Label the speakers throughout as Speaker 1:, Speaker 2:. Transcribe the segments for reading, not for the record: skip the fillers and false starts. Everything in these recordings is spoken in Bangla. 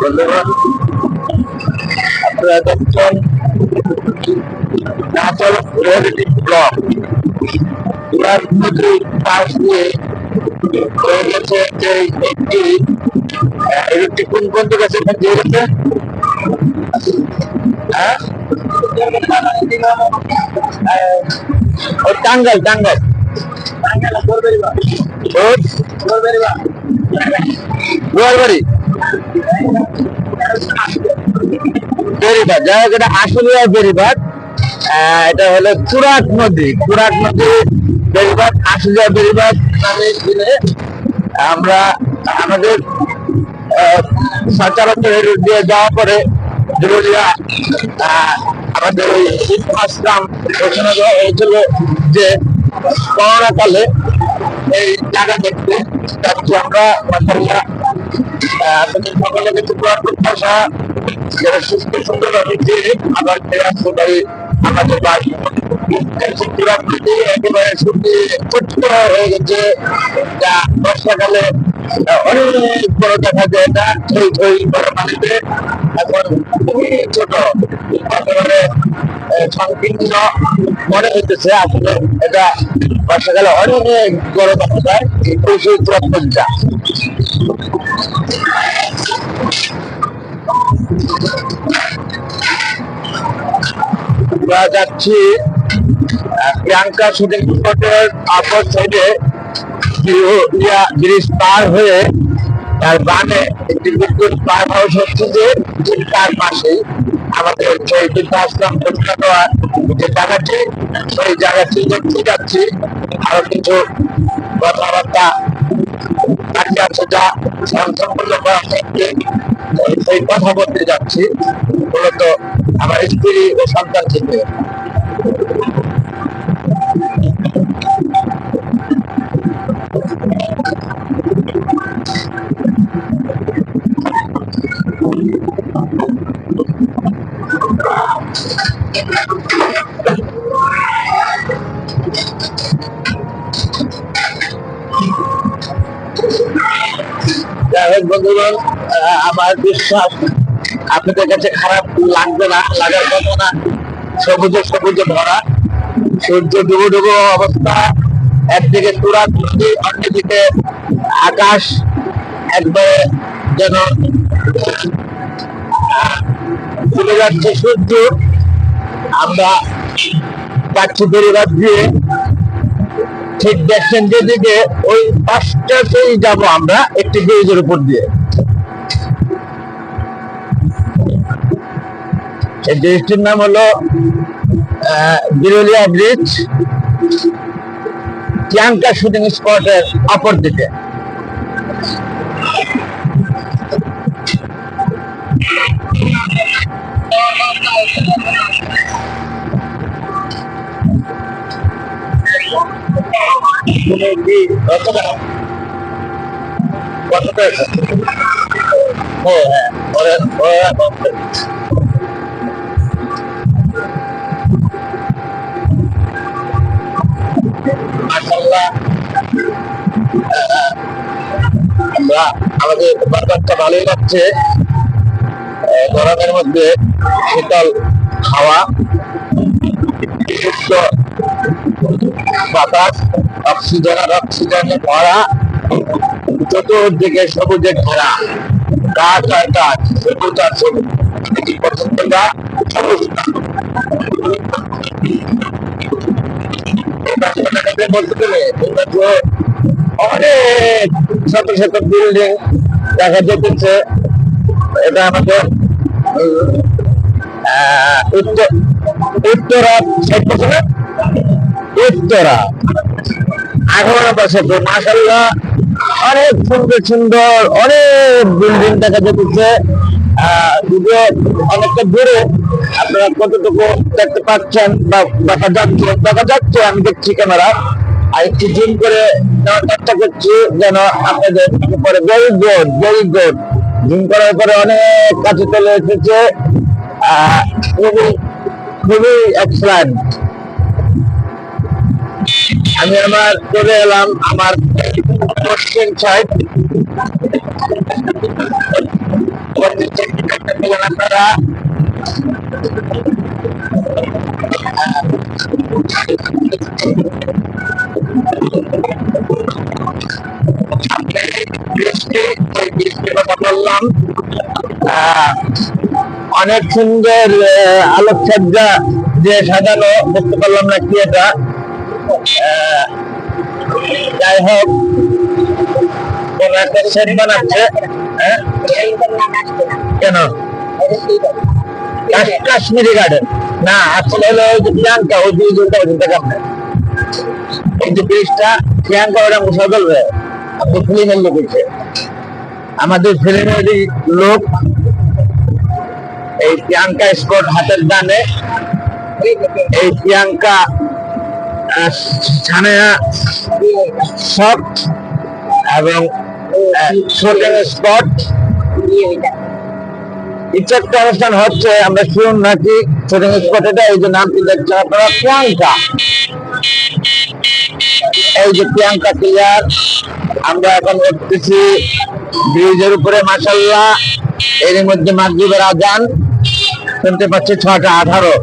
Speaker 1: ধন্যবাদ। আপনারা দেখছেন নাচল রিয়েলিটি ব্লগ। নদীর পাশ দিয়ে হয়ে গেছে যে একটি কোন কোন গেছে এখান দিয়ে গেছে, হ্যাঁ টাঙ্গাইল টাঙ্গাইল গোয়ালবাড়ি বেরিবাদ, যাই হোক এটা আসলে বেরিবাদ। এটা হলো তুরাগ নদী, তুরাগ নদী বেরিবাদ, আশুলিয়া বেরিবাদ নামে দিনে আমরা আমাদের সচরাচর দিয়ে যাওয়া করে দেউলিয়া আমাদের ওই আসলাম ঘোষণা দেওয়া হয়েছিল যে করোনা কালে এই জায়গা দেখতে যাচ্ছি আমরা। মাশাআল্লাহ আপনাদের সকলে কিছু প্রত্যাশা যারা সুস্থ সুন্দরভাবে যে আবার ফিরে আসতে পারি আমাদের বাড়ি। একেবারে শুকিয়ে কচকরা হয়ে গেছে, যা বর্ষাকালে অনেক বড় দেখা যায় না, থই থই বড় পানিতে এখন খুবই ছোট, একেবারে সংকীর্ণ মনে হইতেছে। আসলে এটা বর্ষাকালে অনেক বড় দেখা যায় প্রচুর প্রত্যাশা। আমরা যাচ্ছি প্রিয়াঙ্কা শুটিং স্পটের অপর সাইডে ব্রিজ পার হয়ে তার বামে একটি বিদ্যুৎ পার হাউস হচ্ছে যে তার পাশেই আমাদের সেই আসলাম ঘোষণা দেওয়ার যে জায়গাটি, সেই জায়গাটি দেখতে যাচ্ছি। আরো কিছু কথাবার্তা বাকি আছে যা সম্পূর্ণ করা হচ্ছে, সেই কথা বলতে যাচ্ছি মূলত আমার স্ত্রী ও সন্তান থেকে। বন্ধুগণ, আমার বিশ্বাস আপনাদের কাছে খারাপ লাগবে না, লাগার কথা না। সবুজে সবুজে ভরা, সূর্য ডুবো ডুবো অবস্থা, একদিকে তুরাগ নদী, অন্যদিকে আকাশ একবারে যেন চলে যাচ্ছে সূর্য। আমরা যাচ্ছি বেরিবাদ দিয়ে, ঠিক দেখছেন যেদিকে ওই পাঁচটাতেই যাবো আমরা একটি ব্রিজের উপর দিয়ে। এই ব্রিজটির নাম হলো বিরুলিয়া ব্রিজ, প্রিয়াঙ্কা শুটিং স্পটের অপর দিকে। মাশাআল্লাহ আমরা আমাদের বাতাসটা ভালোই লাগছে, গরমের মধ্যে শীতল হাওয়া, সুস্থ বাতাস, অক্সিজেন আর অক্সিজেনে ভরা, চতুর্দিকে সবুজে ঘেরা, গাছ আর গাছ, সবুজ আর সবুজ, এটি পছন্দটা বলতে গেলে অনেক শত শত বিল্ডিং দেখা যেতেছে। এটা আমাদের উত্তরা উত্তরা 18 মাশাআল্লাহ অনেক সুন্দর সুন্দর অনেক বিল্ডিং দেখা যেতেছে। যদিও অনেকটা দূরে, আপনারা কতটুকু দেখতে পাচ্ছেন বা দেখা যাচ্ছে আমি দেখছি ক্যামেরা, আর একটু জুম করে নেওয়ার চেষ্টা করছি যেন আপনাদের পরে। Very good, very good, zoom করার পরে অনেক কাছে চলে এসেছে। খুবই খুবই এক্সেলেন্ট। আমি আমার চলে এলাম আমার পশ্চিম সাইড, দেখলেন আপনারা। কথা বললাম, অনেক সুন্দর আলোকসজ্জা যে সাজানো, বুঝতে পারলাম না কি এটা। যাই হোক, কোন একটা সেট বানাচ্ছে। কেন কাশ্মীরি গার্ডেন? না, আসলে হলো ওই যে প্রিয়াঙ্কা, ওই দুইজনটা এই যে ব্রিজটা প্রিয়াঙ্কা, ওরা মুসা বলবে আপনি ফিল্মের লোক হচ্ছে, আমাদের ফিল্মেরই লোক। এই প্রিয়াঙ্কা স্পট হাতের ডানে, এই প্রিয়াঙ্কা ছানা শপ এবং শুটিং স্পট। কিছু একটা অনুষ্ঠান হচ্ছে, আমরা শুনুন নাকি শুটিং স্পট এটা। এই যে নামটি দেখছেন আপনারা, প্রিয়াঙ্কা। এই যে প্রিয়াঙ্কা ক্লিয়ার। আমরা এখন উঠতেছি ব্রিজের উপরে, মাশাআল্লাহ। এর মধ্যে মাগরিবের আজান শুনতে পাচ্ছি 6:18।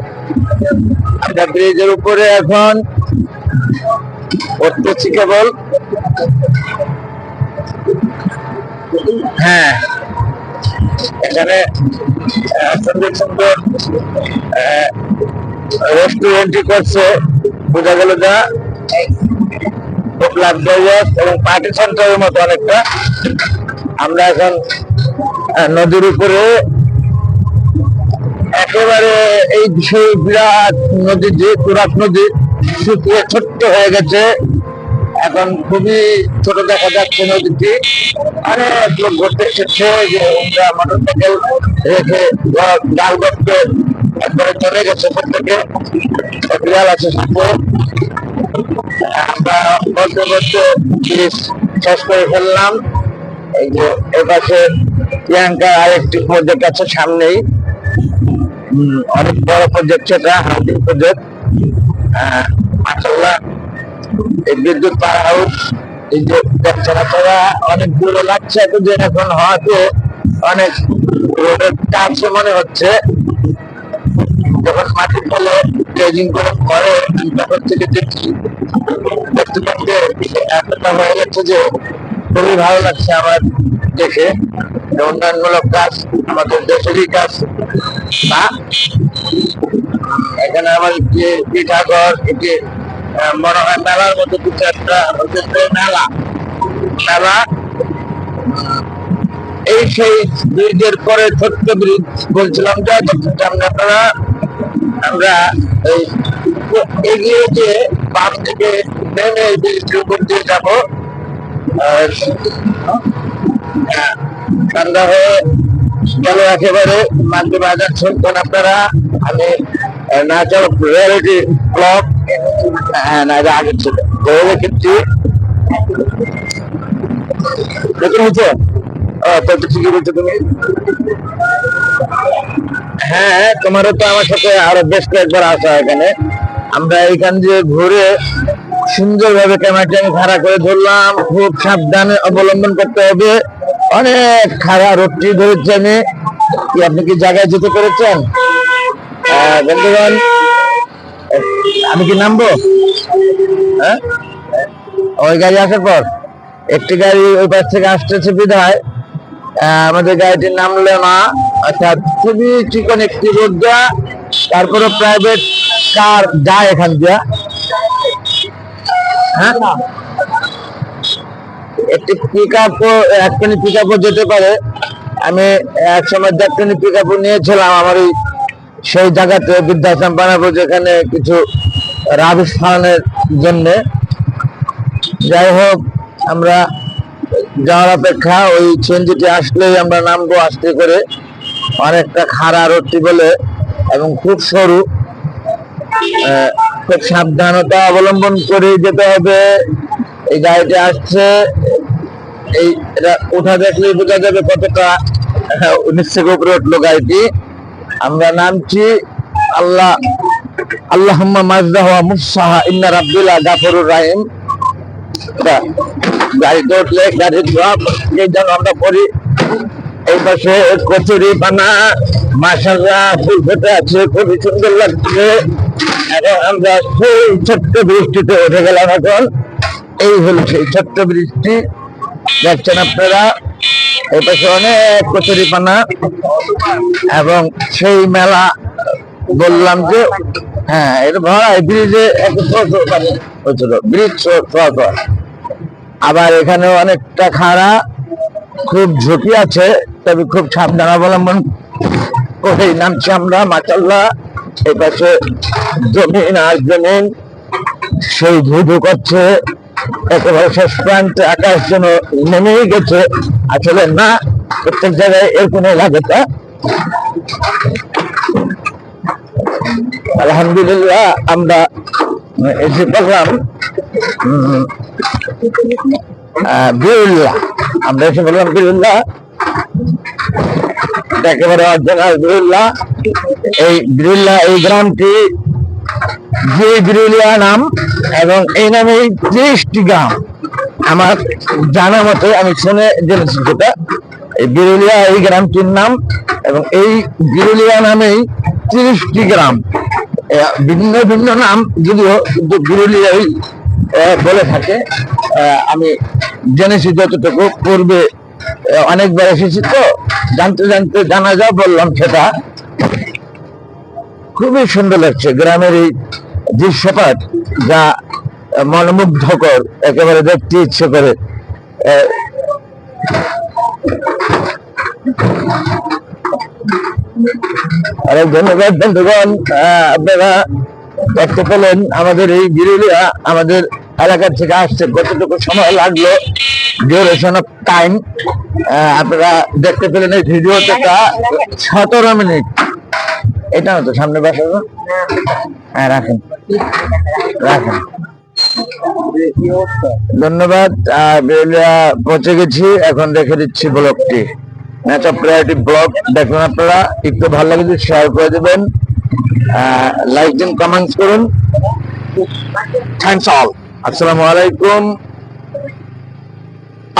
Speaker 1: আমরা ব্রিজের উপরে এখন উঠতেছি কেবল। হ্যাঁ, এখানে সুন্দর সুন্দর রেস্টুরেন্টই করছে, বোঝা গেল যা খুব লাক্সারিয়াস এবং পার্টি সেন্টারের মতো অনেকটা। আমরা এখন নদীর উপরে, একেবারে এই সেই বিরাট নদী, যে তুরাগ নদী শুকিয়ে ছোট্ট হয়ে গেছে, এখন খুবই ছোট দেখা যাচ্ছে নদীটি। অনেক লোক ঘুরতে এসেছে, যে আমরা মোটরসাইকেল রেখে ডাল করতে একবারে চলে গেছে প্রত্যেকে, বিড়াল আছে সাথে। আমরা বলতে বলতে শেষ করে ফেললাম। এই যে এর পাশে প্রিয়াঙ্কা আরেকটি প্রজেক্ট আছে সামনেই, অনেক বড় প্রজেক্ট, সেটা হাউজিং প্রজেক্ট। মাশাআল্লাহ, এই বিদ্যুৎ পাওয়ার হাউস, এই যে দেখছেন আপনারা, অনেক দূরে লাগছে এত যে এখন হয়তো অনেক রোডের কাছে মনে হচ্ছে। যখন মাটির তলে ট্রেজিং করে পরে তখন থেকে দেখছি, দেখতে দেখতে এতটা হয়ে গেছে যে খুবই ভালো লাগছে আমার দেখে। উন্নয়নমূলক কাজ আমাদের দেশেরই কাজ না। এখানে আমার যে পিঠাঘর, এটি মনে হয় মেলার মতো কিছু একটা মেলা মেলা। এই সেই ব্রিজের পরে ছোট্ট ব্রিজ বলছিলাম, যা সামনে আপনারা। আমরা এই এগিয়ে যে বাম থেকে নেমে এই ব্রিজের উপর দিয়ে যাবো। সন্ধ্যা হয়ে গেল একেবারে, মানতে বাজার শুনতেন আপনারা। আমি ন্যাচারাল রিয়ালিটি ব্লগ, হ্যাঁ না, এটা আগের ছিল কিন্তু দেখে নিচ্ছে। ঠিকই বলছো তুমি। হ্যাঁ, তোমারও তো আমার সাথে আরো বেশ কয়েকবার আসা এখানে। আমরা এইখান দিয়ে ঘুরে সুন্দরভাবে ক্যামেরাটি আমি খাড়া করে ধরলাম। খুব সাবধানে অবলম্বন করতে হবে, অনেক খাড়া রোডটি ধরেছি আমি। আপনি কি জায়গায় যেতে পেরেছেন বন্ধুগণ? আমি কি নামবো? হ্যাঁ, ওই গাড়ি আসার পর একটি গাড়ি ওই পাশ থেকে আসতেছে বিধায় আমাদের গাড়িটির নামলো না। অর্থাৎ খুবই চিকন একটি রোড দেওয়া, তারপরে প্রাইভেট কার যায় এখান দিয়ে। হ্যাঁ, একটি পিক আপও, একখানি পিক আপও যেতে পারে। আমি এক সময় একখানি পিক আপও নিয়েছিলাম আমার ওই সেই জায়গাতে, বৃদ্ধাশ্রম বানাবো, যেখানে কিছু রাবিশ ফালানোর জন্য। যাই হোক, আমরা যাওয়ার অপেক্ষা, ওই সিএনজিটি আসলেই আমরা নামবো আস্তে করে। অনেকটা খাড়া রোডটি বলে এবং খুব সরু, খুব সাবধানতা অবলম্বন করে যেতে হবে। এই গাড়িটি আসছে, এই এটা উঠা দেখলেই বোঝা যাবে কতটা নিশ্চয় উপরে উঠলো গাড়িটি। আমরা নামছি। আল্লাহুম্মা মাজদাহু মুসাহা ইন্না রাব্বিলা গাফুরুর রাহিম। গাড়িতে উঠলে গাড়ির জবাব যেন আমরা করি, এই পাশে কচুরি পানা, মাশাআল্লাহ ফুল ফুটে আছে, খুবই সুন্দর লাগছে। এখন আমরা সেই ছোট্ট বৃষ্টিতে উঠে গেলাম। এখন এই হলো সেই ছোট্ট বৃষ্টি, দেখছেন আপনারা। এই পাশে অনেক কচুরি পানা এবং সেই মেলা বললাম যে হ্যাঁ এটা ভরা ব্রিজে ব্রিজ। আবার এখানে অনেকটা খাড়া, খুব ঝুঁকি আছে, তবে খুব সাবধান অবলম্বন করেই নামছি আমরা। মাশাআল্লাহ এই পাশে জমিন আর জমিন, সেই ধুধু করছে একেবারে শেষ প্রান্তে, আকাশ যেন নেমেই গেছে। আসলে না, প্রত্যেক জায়গায় এরকম লাগে। তা আলহামদুলিল্লাহ আমরা এসে পেলাম বিরুল্লাহ। আমরা এসে বললাম বিরুল্লাহ, একেবারে অরিজিনাল বিরুল্লাহ। এই বিরুল্লাহ এই গ্রামটি যে বিরুলিয়া নাম, এবং এই নামে 30টি গ্রাম আমার জানা মতে, আমি শুনে জেনেছি যেটা, এই বিরুলিয়া এই গ্রামটির নাম, এবং এই বিরুলিয়া নামেই 30টি গ্রাম। ভিন্ন ভিন্ন নাম যদিও, কিন্তু বিরুলিয়াই বলে থাকে। আমি জেনেছি যতটুকু, পূর্বে অনেকবার এসেছি তো জানতে জানতে জানা যা বললাম সেটা। খুবই সুন্দর লাগছে গ্রামের এই দৃশ্যপাট, যা মনোমুগ্ধকর, একেবারে দেখতে ইচ্ছে করে। অনেক ধন্যবাদ বন্ধুগণ, আপনারা দেখতে পেলেন আমাদের এই বিরুলিয়া আমাদের এলাকা থেকে আসছে। কতটুকু সময় লাগলো, ডিউরেশন অফ টাইম আপনারা দেখতে পেলেন এই ভিডিওটা 17 মিনিট। এটা না তো সামনে বাসা? হ্যাঁ রাখেন রাখেন, ধন্যবাদ। বিরুলিয়া পৌঁছে গেছি, এখন দেখে দিচ্ছি ব্লগটি। ন্যাচার প্রায়োরিটি ব্লগ দেখবেন আপনারা, একটু ভালো লাগে শেয়ার করে দেবেন, লাইক দিন, কমেন্টস করুন। Thanks all. আসসালামু আলাইকুম,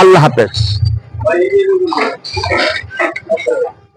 Speaker 1: আল্লাহ হাফেজ।